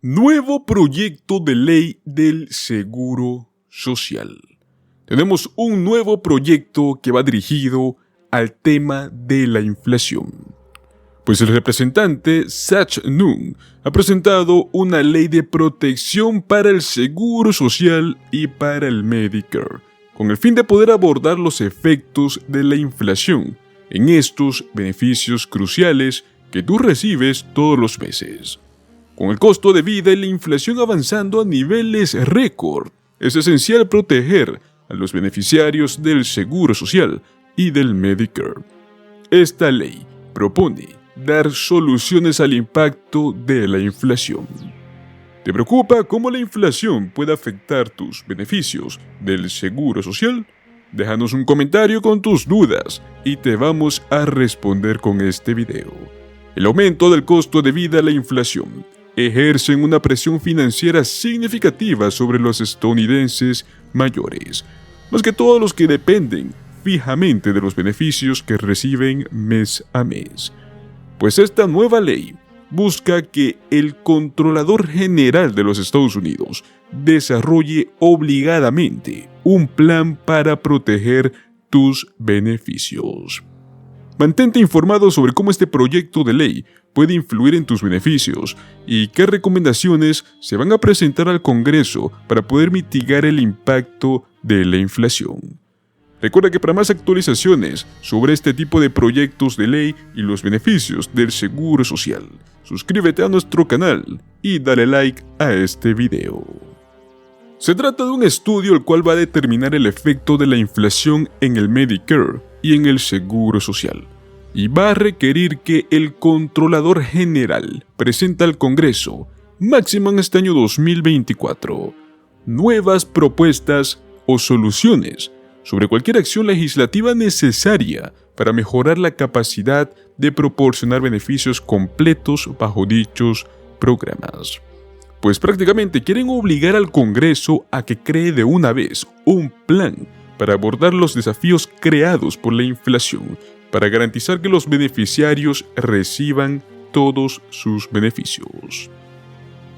Nuevo proyecto de ley del Seguro Social. Tenemos un nuevo proyecto que va dirigido al tema de la inflación. Pues el representante Sach Nung ha presentado una ley de protección para el Seguro Social y para el Medicare, con el fin de poder abordar los efectos de la inflación en estos beneficios cruciales que tú recibes todos los meses. Con el costo de vida y la inflación avanzando a niveles récord, es esencial proteger a los beneficiarios del Seguro Social y del Medicare. Esta ley propone dar soluciones al impacto de la inflación. ¿Te preocupa cómo la inflación puede afectar tus beneficios del Seguro Social? Déjanos un comentario con tus dudas y te vamos a responder con este video. El aumento del costo de vida y la inflación ejercen una presión financiera significativa sobre los estadounidenses mayores, más que todos los que dependen fijamente de los beneficios que reciben mes a mes. Pues esta nueva ley busca que el Controlador General de los Estados Unidos desarrolle obligadamente un plan para proteger tus beneficios. Mantente informado sobre cómo este proyecto de ley puede influir en tus beneficios y qué recomendaciones se van a presentar al Congreso para poder mitigar el impacto de la inflación. Recuerda que para más actualizaciones sobre este tipo de proyectos de ley y los beneficios del Seguro Social, suscríbete a nuestro canal y dale like a este video. Se trata de un estudio el cual va a determinar el efecto de la inflación en el Medicare y en el Seguro Social, y va a requerir que el Controlador General presente al Congreso, máximo en este año 2024, nuevas propuestas o soluciones sobre cualquier acción legislativa necesaria para mejorar la capacidad de proporcionar beneficios completos bajo dichos programas. Pues prácticamente quieren obligar al Congreso a que cree de una vez un plan para abordar los desafíos creados por la inflación, para garantizar que los beneficiarios reciban todos sus beneficios.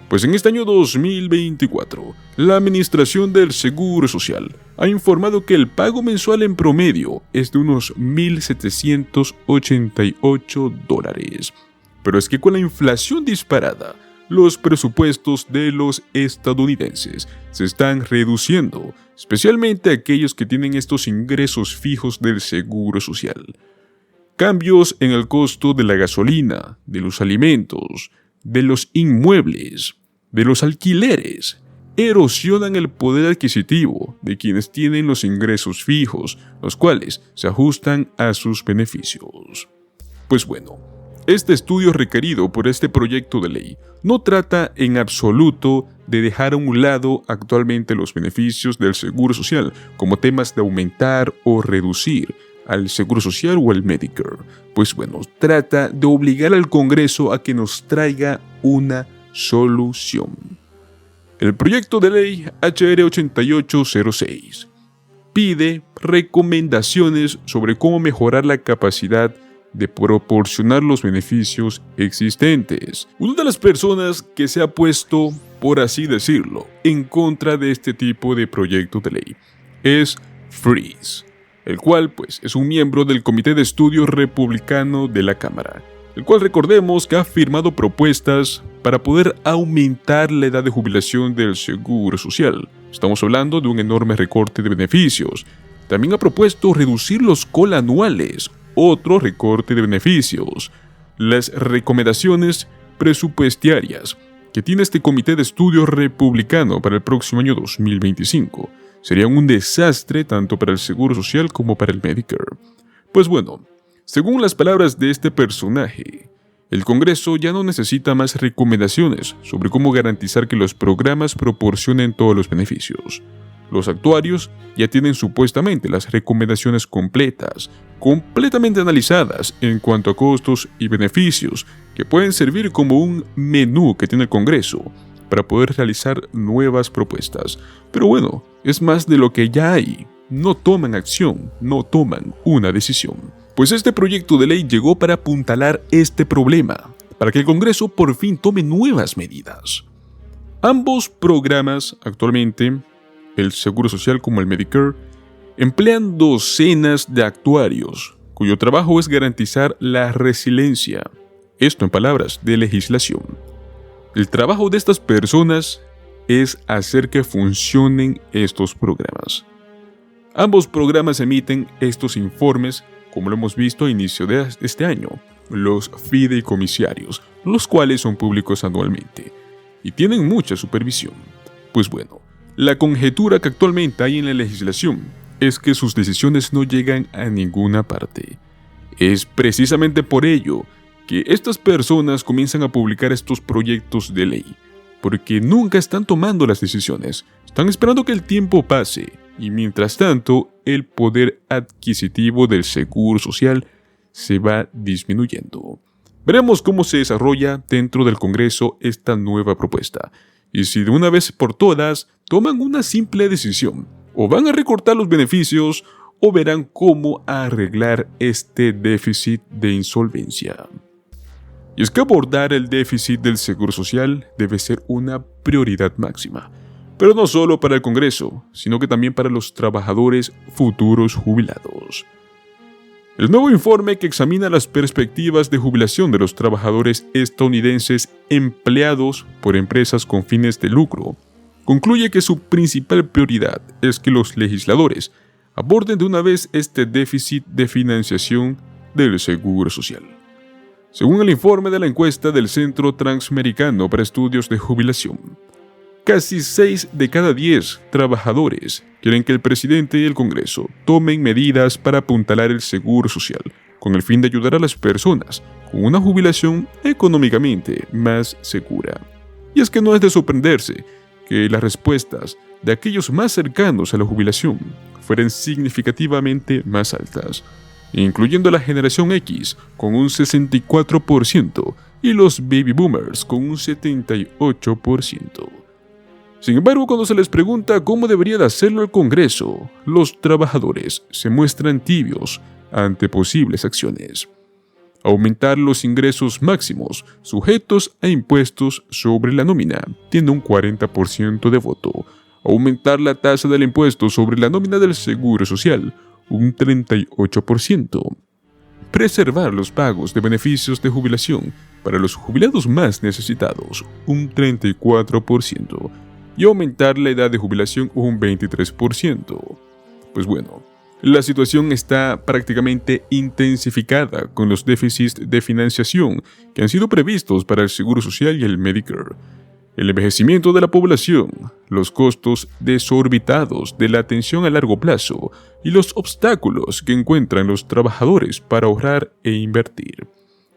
Pues en este año 2024, la Administración del Seguro Social ha informado que el pago mensual en promedio es de unos $1,788. Pero es que con la inflación disparada, los presupuestos de los estadounidenses se están reduciendo, especialmente aquellos que tienen estos ingresos fijos del Seguro Social. Cambios en el costo de la gasolina, de los alimentos, de los inmuebles, de los alquileres, erosionan el poder adquisitivo de quienes tienen los ingresos fijos, los cuales se ajustan a sus beneficios. Pues bueno, este estudio requerido por este proyecto de ley no trata en absoluto de dejar a un lado actualmente los beneficios del Seguro Social como temas de aumentar o reducir al Seguro Social o al Medicare. Pues bueno, trata de obligar al Congreso a que nos traiga una solución. El proyecto de ley HR 8806 pide recomendaciones sobre cómo mejorar la capacidad de proporcionar los beneficios existentes. Una de las personas que se ha puesto, por así decirlo, en contra de este tipo de proyecto de ley es Freeze, el cual pues es un miembro del Comité de Estudios Republicano de la Cámara, el cual recordemos que ha firmado propuestas para poder aumentar la edad de jubilación del Seguro Social. Estamos hablando de un enorme recorte de beneficios. También ha propuesto reducir los call anuales, otro recorte de beneficios. Las recomendaciones presupuestarias que tiene este Comité de Estudios Republicano para el próximo año 2025 serían un desastre tanto para el Seguro Social como para el Medicare. Pues bueno, según las palabras de este personaje, el Congreso ya no necesita más recomendaciones sobre cómo garantizar que los programas proporcionen todos los beneficios. Los actuarios ya tienen supuestamente las recomendaciones completamente analizadas en cuanto a costos y beneficios, que pueden servir como un menú que tiene el Congreso para poder realizar nuevas propuestas. Pero bueno, es más de lo que ya hay. No toman acción, no toman una decisión. Pues este proyecto de ley llegó para apuntalar este problema, para que el Congreso por fin tome nuevas medidas. Ambos programas actualmente, el Seguro Social como el Medicare, emplean docenas de actuarios, cuyo trabajo es garantizar la resiliencia. Esto en palabras de legislación. El trabajo de estas personas es hacer que funcionen estos programas. Ambos programas emiten estos informes, como lo hemos visto a inicio de este año, los fideicomisarios, los cuales son públicos anualmente y tienen mucha supervisión. Pues bueno, la conjetura que actualmente hay en la legislación es que sus decisiones no llegan a ninguna parte. Es precisamente por ello que estas personas comienzan a publicar estos proyectos de ley, porque nunca están tomando las decisiones, están esperando que el tiempo pase, y mientras tanto, el poder adquisitivo del Seguro Social se va disminuyendo. Veremos cómo se desarrolla dentro del Congreso esta nueva propuesta, y si de una vez por todas toman una simple decisión, o van a recortar los beneficios, o verán cómo arreglar este déficit de insolvencia. Y es que abordar el déficit del Seguro Social debe ser una prioridad máxima, pero no solo para el Congreso, sino que también para los trabajadores futuros jubilados. El nuevo informe que examina las perspectivas de jubilación de los trabajadores estadounidenses empleados por empresas con fines de lucro concluye que su principal prioridad es que los legisladores aborden de una vez este déficit de financiación del Seguro Social. Según el informe de la encuesta del Centro Transamericano para Estudios de Jubilación, casi 6 de cada 10 trabajadores quieren que el presidente y el Congreso tomen medidas para apuntalar el Seguro Social, con el fin de ayudar a las personas con una jubilación económicamente más segura. Y es que no es de sorprenderse que las respuestas de aquellos más cercanos a la jubilación fueran significativamente más altas, incluyendo la generación X con un 64% y los baby boomers con un 78%. Sin embargo, cuando se les pregunta cómo debería de hacerlo el Congreso, los trabajadores se muestran tibios ante posibles acciones. Aumentar los ingresos máximos sujetos a impuestos sobre la nómina tiene un 40% de voto. Aumentar la tasa del impuesto sobre la nómina del Seguro Social, un 38%. Preservar los pagos de beneficios de jubilación para los jubilados más necesitados, un 34%. Y aumentar la edad de jubilación un 23%. Pues bueno, la situación está prácticamente intensificada con los déficits de financiación que han sido previstos para el Seguro Social y el Medicare. El envejecimiento de la población, los costos desorbitados de la atención a largo plazo y los obstáculos que encuentran los trabajadores para ahorrar e invertir.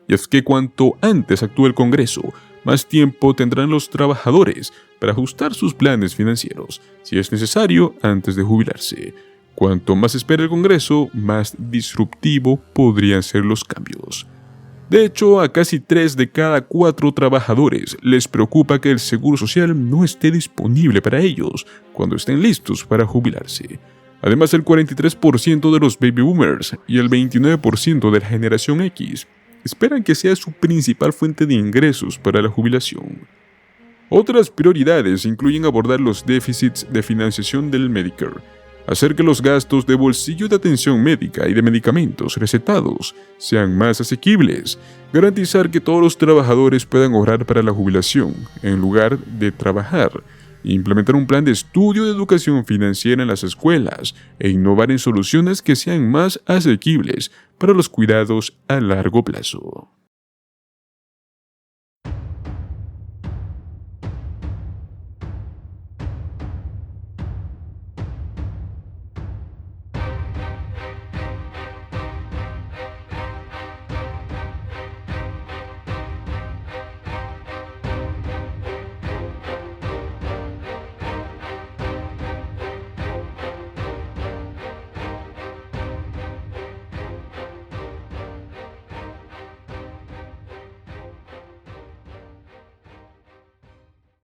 Y es que cuanto antes actúe el Congreso, más tiempo tendrán los trabajadores para ajustar sus planes financieros, si es necesario, antes de jubilarse. Cuanto más espera el Congreso, más disruptivo podrían ser los cambios. De hecho, a casi 3 de cada 4 trabajadores les preocupa que el Seguro Social no esté disponible para ellos cuando estén listos para jubilarse. Además, el 43% de los baby boomers y el 29% de la generación X esperan que sea su principal fuente de ingresos para la jubilación. Otras prioridades incluyen abordar los déficits de financiación del Medicare, hacer que los gastos de bolsillo de atención médica y de medicamentos recetados sean más asequibles, garantizar que todos los trabajadores puedan ahorrar para la jubilación en lugar de trabajar, implementar un plan de estudio de educación financiera en las escuelas e innovar en soluciones que sean más asequibles para los cuidados a largo plazo.